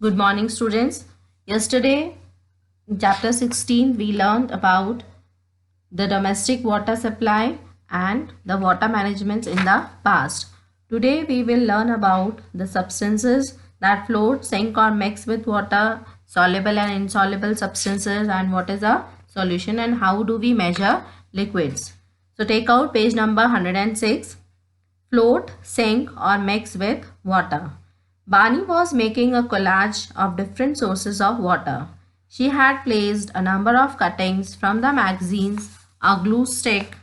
Good morning, students. Yesterday, in chapter 16, we learned about the domestic water supply and the water management in the past. Today, we will learn about the substances that float, sink, or mix with water, soluble and insoluble substances, and what is a solution and how do we measure liquids. So, take out page number 106. Float, sink, or mix with water. Bani was making a collage of different sources of water. She had placed a number of cuttings from the magazines, a glue stick,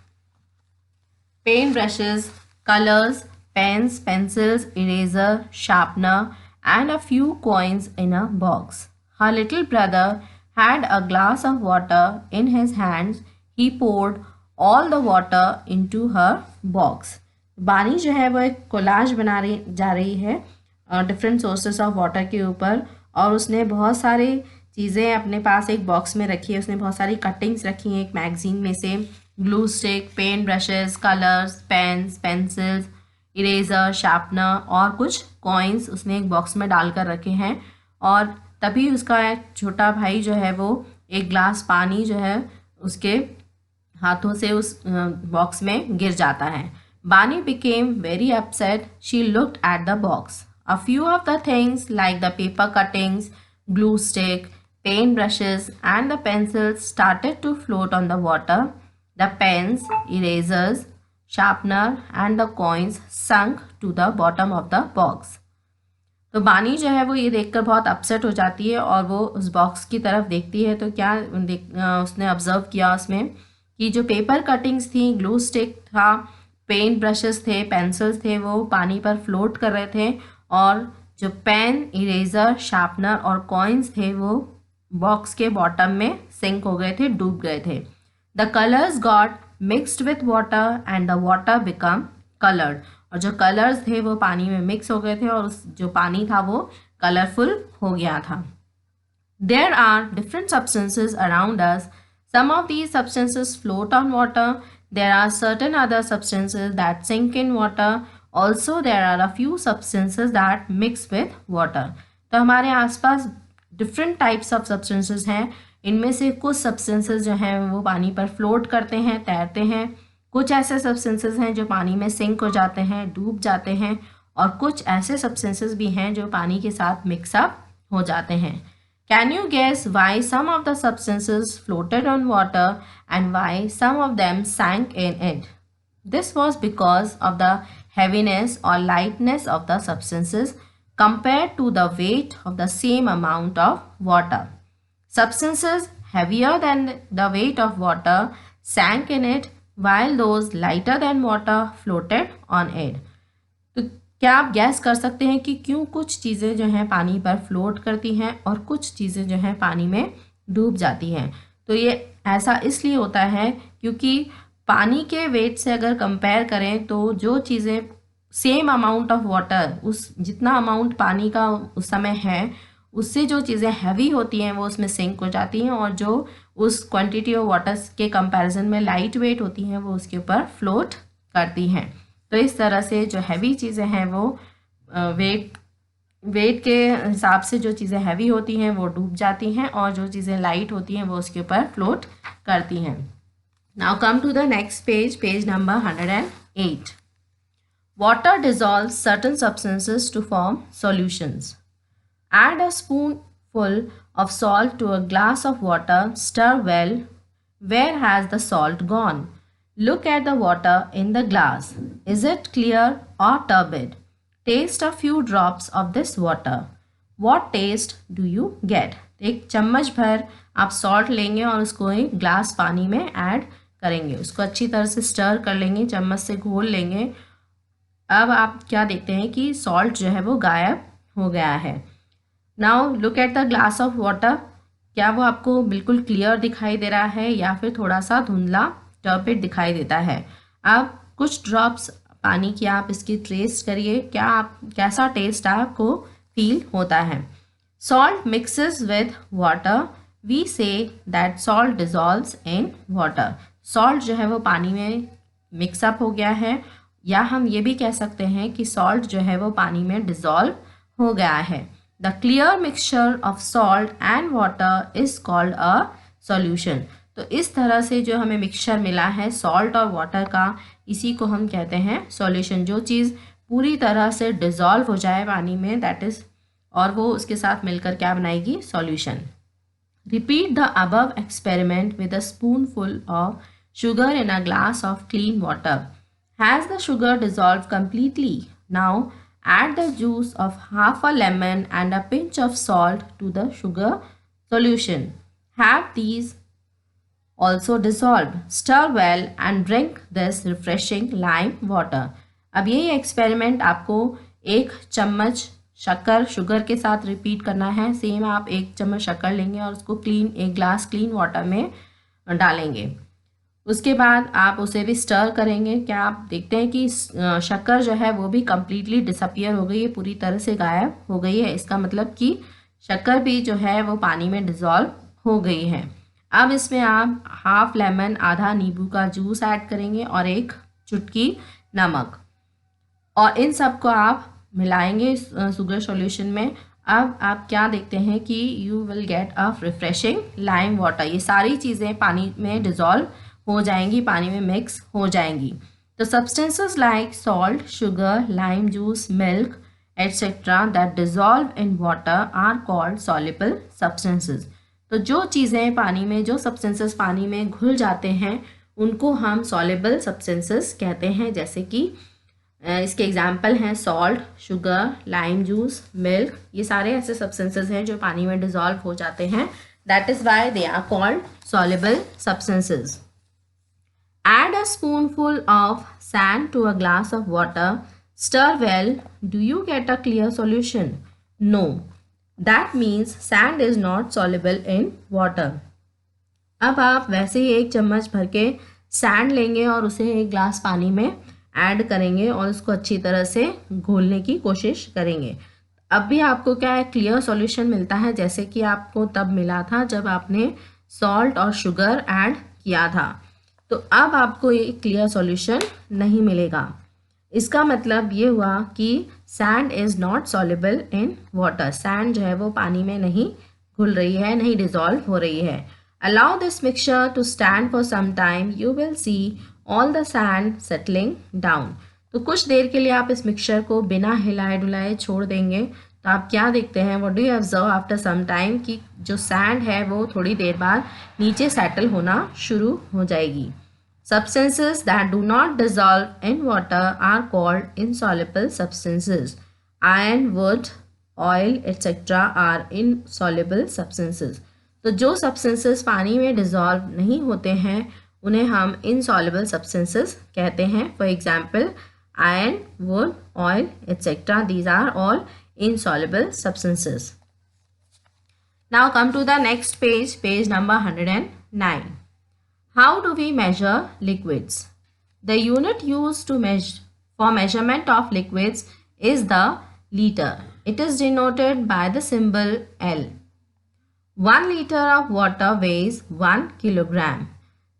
paint brushes, colors, pens, pencils, eraser, sharpener, and a few coins in a box. Her little brother had a glass of water in his hands. He poured all the water into her box. बानी जो है वो एक collage बना रही जा रही है डिफरेंट सोर्सेस ऑफ वाटर के ऊपर, और उसने बहुत सारी चीज़ें अपने पास एक बॉक्स में रखी है. उसने बहुत सारी कटिंग्स रखी हैं एक मैगजीन में से. Glue stick, paint brushes, colours, pens, pencils, eraser, sharpener और कुछ कॉइन्स उसने एक बॉक्स में डालकर रखे हैं. और तभी उसका एक छोटा भाई जो है वो एक ग्लास पानी जो है उसके हाथों से उस बॉक्स में गिर जाता है. Bani became very upset. She looked at the box. A few of the things like the paper cuttings, glue stick, paint brushes and the pencils started to float on the water. The pens, erasers, sharpener and the coins sunk to the bottom of the box. तो बानी जो है वो ये देखकर बहुत upset हो जाती है और वो उस बॉक्स की तरफ देखती है. तो क्या उसने ऑब्जर्व किया उसमें कि जो पेपर कटिंग्स थी, ग्लू स्टिक था, पेंट ब्रशेस थे, पेंसिल्स थे, वो पानी पर फ्लोट कर रहे थे, और जो पेन, इरेज़र, शार्पनर और कॉइन्स थे वो बॉक्स के बॉटम में सिंक हो गए थे, डूब गए थे. The colours got mixed with water and the water become coloured. और जो कलर्स थे वो पानी में मिक्स हो गए थे और उस जो पानी था वो कलरफुल हो गया था. There are different substances around us. Some of these substances float on water. There are certain other substances that sink in water. Also, there are a few substances that mix with water. तो हमारे आसपास different types of substances हैं. इनमें से कुछ substances जो हैं वो पानी पर float करते हैं, तैरते हैं. कुछ ऐसे substances हैं जो पानी में sink हो जाते हैं, डूब जाते हैं, और कुछ ऐसे substances भी हैं जो पानी के साथ mix up हो जाते हैं. Can you guess why some of the substances floated on water and why some of them sank in it? This was because of the heaviness or lightness of the substances compared to the weight of the same amount of water. Substances heavier than the weight of water sank in it, while those lighter than water floated on it. क्या आप gas कर सकते हैं कि क्यों कुछ चीज़ें जो हैं पानी पर फ्लोट करती हैं और कुछ चीज़ें जो हैं पानी में डूब जाती हैं? तो ये ऐसा इसलिए होता है क्योंकि पानी के वेट से अगर कंपेयर करें तो जो चीज़ें सेम अमाउंट ऑफ वाटर, उस जितना अमाउंट पानी का उस समय है, उससे जो चीज़ें हैवी होती हैं वो उसमें सिंक हो जाती हैं, और जो उस क्वांटिटी ऑफ वाटर के कंपैरिजन में लाइट वेट होती हैं वो उसके ऊपर फ्लोट करती हैं. तो इस तरह से जो हैवी चीज़ें हैं वो वेट के हिसाब से जो चीज़ें हैवी होती हैं वो डूब जाती हैं, और जो चीज़ें लाइट होती हैं वो उसके ऊपर फ्लोट करती हैं. Now come to the next page, page number 108. Water dissolves certain substances to form solutions. Add a spoonful of salt to a glass of water. Stir well. Where has the salt gone? Look at the water in the glass. Is it clear or turbid? Taste a few drops of this water. What taste do you get? एक चम्मच भर आप salt लेंगे और उसको एक glass पानी में ऐड करेंगे. उसको अच्छी तरह से स्टर कर लेंगे, चम्मच से घोल लेंगे. अब आप क्या देखते हैं कि सॉल्ट जो है वो गायब हो गया है. Now look at the glass of water. क्या वो आपको बिल्कुल क्लियर दिखाई दे रहा है या फिर थोड़ा सा धुंधला, टर्पिड दिखाई देता है? अब कुछ ड्रॉप्स पानी की आप इसकी टेस्ट करिए, क्या आप कैसा टेस्ट आपको फील होता है? Salt mixes with water. We say that salt dissolves in water. Salt जो है वो पानी में मिक्सअप हो गया है, या हम ये भी कह सकते हैं कि सॉल्ट जो है वो पानी में डिजॉल्व हो गया है. The clear mixture of salt and water is called a solution. तो इस तरह से जो हमें मिक्सचर मिला है सॉल्ट और वाटर का, इसी को हम कहते हैं सॉल्यूशन. जो चीज़ पूरी तरह से डिज़ोल्व हो जाए पानी में, दैट इज़, और वो उसके साथ मिलकर क्या बनाएगी, solution. Repeat the above experiment with a spoonful of sugar in a glass of clean water. Has the sugar dissolved completely? Now add the juice of half a lemon and a pinch of salt to the sugar solution. Have these also dissolved. Stir well and drink this refreshing lime water. अब यही experiment आपको 1 चम्मच शक्कर sugar के साथ repeat करना है. Same आप 1 चम्मच शक्कर लेंगे और उसको एक ग्लास क्लीन वाटर में डालेंगे. उसके बाद आप उसे भी स्टर करेंगे. क्या आप देखते हैं कि शक्कर जो है वो भी कम्प्लीटली डिसअपियर हो गई है, पूरी तरह से गायब हो गई है. इसका मतलब कि शक्कर भी जो है वो पानी में डिज़ोल्व हो गई है. अब इसमें आप हाफ लेमन, आधा नींबू का जूस ऐड करेंगे और 1 चुटकी नमक, और इन सब को आप मिलाएंगे शुगर सॉल्यूशन में. अब आप क्या देखते हैं कि you will get a refreshing lime water. ये सारी चीज़ें पानी में डिज़ोल्व हो जाएंगी, पानी में मिक्स हो जाएंगी. तो substances like salt, sugar, lime juice, milk etcetera that dissolve in water are called soluble substances. तो जो चीज़ें पानी में, जो सब्सटेंसेस पानी में घुल जाते हैं उनको हम सॉल्युबल सब्सटेंसेस कहते हैं. जैसे कि इसके एग्जाम्पल हैं salt, sugar, lime juice, milk. ये सारे ऐसे सब्सटेंसेस हैं जो पानी में डिज़ोल्व हो जाते हैं. That is why they are called soluble substances. Add a spoonful of sand to a glass of water. Stir well. Do you get a clear solution? No. That means sand is not soluble in water. अब आप वैसे ही 1 चम्मच भर के sand लेंगे और उसे 1 glass पानी में ऐड करेंगे और उसको अच्छी तरह से घोलने की कोशिश करेंगे. अब भी आपको क्या है, क्लियर सॉल्यूशन मिलता है, जैसे कि आपको तब मिला था जब आपने सॉल्ट और शुगर ऐड किया था. तो अब आपको ये क्लियर सॉल्यूशन नहीं मिलेगा. इसका मतलब ये हुआ कि sand is not soluble in water. Sand जो है वो पानी में नहीं घुल रही है, नहीं डिज़ोल्व हो रही है. Allow this mixture to stand for some time. You will see all the sand settling down. तो कुछ देर के लिए आप इस मिक्सचर को बिना हिलाए डुलाए छोड़ देंगे. तो आप क्या देखते हैं, what do you observe after some time, कि जो सैंड है वो थोड़ी देर बाद नीचे सेटल होना शुरू हो जाएगी. Substances that do not dissolve in water are called insoluble substances. Iron, wood, oil, etc. are insoluble substances. तो जो substances पानी में dissolve नहीं होते हैं उन्हें हम insoluble substances कहते हैं. For example, iron, wood, oil, etc. These are all insoluble substances. Now come to the next page, page number 109. How do we measure liquids? The unit used to for measurement of liquids is the liter. It is denoted by the symbol L. 1 liter of water weighs 1 kilogram.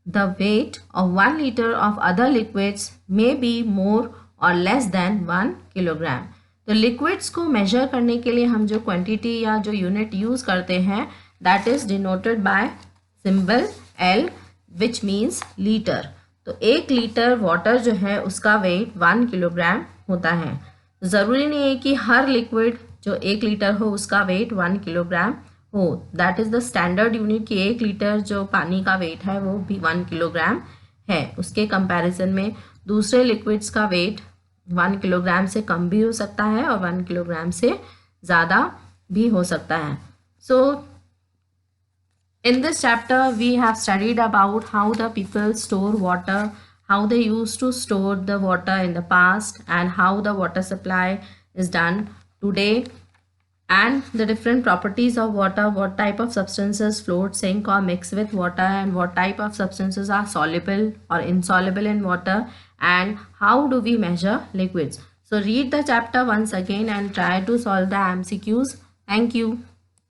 The weight of 1 liter of other liquids may be more or less than 1 kilogram. तो liquids को major करने के लिए हम जो quantity या जो unit use करते हैं that is denoted by symbol L, which means litre. तो 1 लीटर वाटर जो है उसका वेट 1 किलोग्राम होता है. ज़रूरी नहीं है कि हर लिक्विड जो 1 लीटर हो उसका वेट 1 किलोग्राम हो. That is the standard unit कि 1 लीटर जो पानी का वेट है वो भी 1 किलोग्राम है. उसके कंपैरिजन में दूसरे लिक्विड्स का वेट 1 किलोग्राम से कम भी हो सकता है और 1 किलोग्राम से ज़्यादा भी हो सकता है. सो in this chapter, we have studied about how the people store water, how they used to store the water in the past, and how the water supply is done today, and the different properties of water, what type of substances float, sink, or mix with water, and what type of substances are soluble or insoluble in water, and how do we measure liquids. So read the chapter once again and try to solve the MCQs. Thank you.